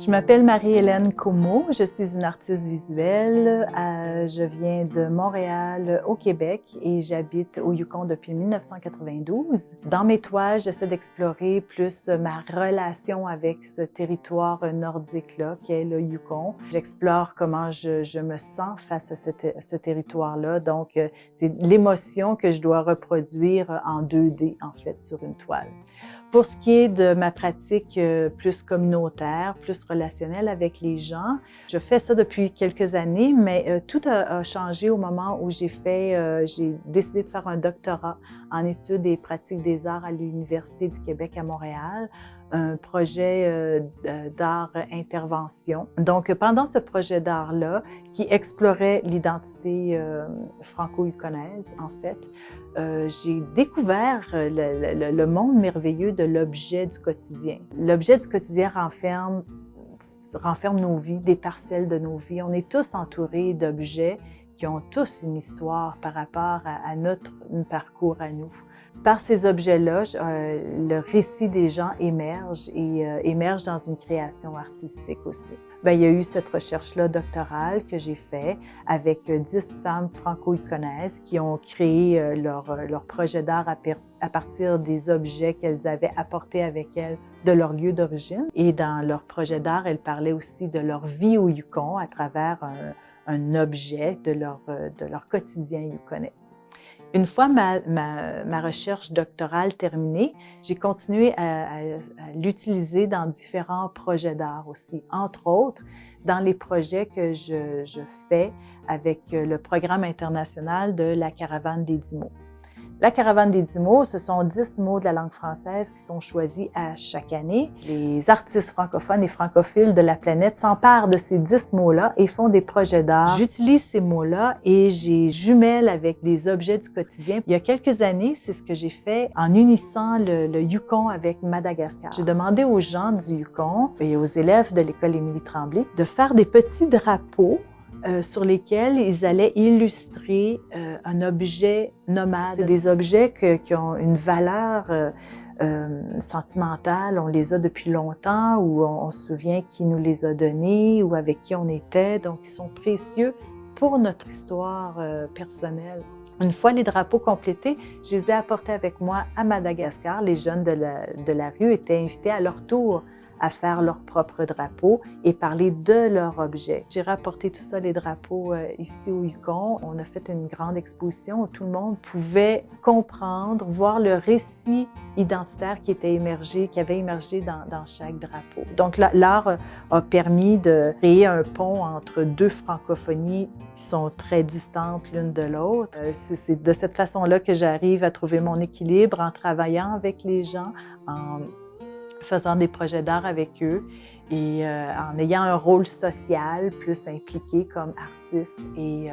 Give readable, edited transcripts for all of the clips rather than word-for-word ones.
Je m'appelle Marie-Hélène Comeau, je suis une artiste visuelle. Je viens de Montréal au Québec et j'habite au Yukon depuis 1992. Dans mes toiles, j'essaie d'explorer plus ma relation avec ce territoire nordique-là qu'est le Yukon. J'explore comment je me sens face à ce territoire-là. Donc, c'est l'émotion que je dois reproduire en 2D, en fait, sur une toile. Pour ce qui est de ma pratique plus communautaire, plus relationnelle avec les gens, je fais ça depuis quelques années, mais tout a changé au moment où j'ai décidé de faire un doctorat en études et pratiques des arts à l'Université du Québec à Montréal, un projet d'art-intervention. Donc, pendant ce projet d'art-là, qui explorait l'identité franco-yukonaise, en fait, j'ai découvert le monde merveilleux de l'objet du quotidien. L'objet du quotidien renferme nos vies, des parcelles de nos vies. On est tous entourés d'objets qui ont tous une histoire par rapport à notre parcours à nous. Par ces objets-là, le récit des gens émerge et émerge dans une création artistique aussi. Bien, il y a eu cette recherche-là doctorale que j'ai faite avec 10 femmes franco-yukonaises qui ont créé leur projet d'art à partir des objets qu'elles avaient apportés avec elles de leur lieu d'origine. Et dans leur projet d'art, elles parlaient aussi de leur vie au Yukon à travers un objet de leur quotidien yukonais. Une fois ma recherche doctorale terminée, j'ai continué à l'utiliser dans différents projets d'art aussi, entre autres dans les projets que je fais avec le programme international de la Caravane des 10 mots. La Caravane des 10 mots, ce sont 10 mots de la langue française qui sont choisis à chaque année. Les artistes francophones et francophiles de la planète s'emparent de ces 10 mots-là et font des projets d'art. J'utilise ces mots-là et j'ai jumelle avec des objets du quotidien. Il y a quelques années, c'est ce que j'ai fait en unissant le Yukon avec Madagascar. J'ai demandé aux gens du Yukon et aux élèves de l'école Émilie-Tremblay de faire des petits drapeaux sur lesquels ils allaient illustrer un objet nomade. C'est des objets qui ont une valeur sentimentale. On les a depuis longtemps ou on se souvient qui nous les a donnés ou avec qui on était. Donc, ils sont précieux pour notre histoire personnelle. Une fois les drapeaux complétés, je les ai apportés avec moi à Madagascar. Les jeunes de la rue étaient invités à leur tour à faire leur propre drapeau et parler de leur objet. J'ai rapporté tout ça, les drapeaux, ici au Yukon. On a fait une grande exposition où tout le monde pouvait comprendre, voir le récit identitaire qui avait émergé dans chaque drapeau. Donc l'art a permis de créer un pont entre deux francophonies qui sont très distantes l'une de l'autre. C'est de cette façon-là que j'arrive à trouver mon équilibre en travaillant avec les gens, en faisant des projets d'art avec eux et en ayant un rôle social plus impliqué comme artiste. Et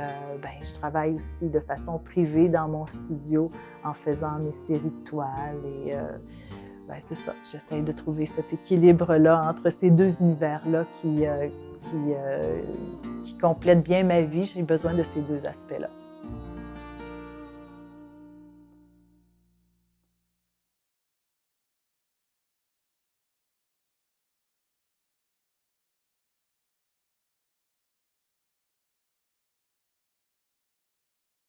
je travaille aussi de façon privée dans mon studio en faisant mes séries de toiles. Et c'est ça, j'essaie de trouver cet équilibre-là entre ces deux univers-là qui complètent bien ma vie. J'ai besoin de ces deux aspects-là.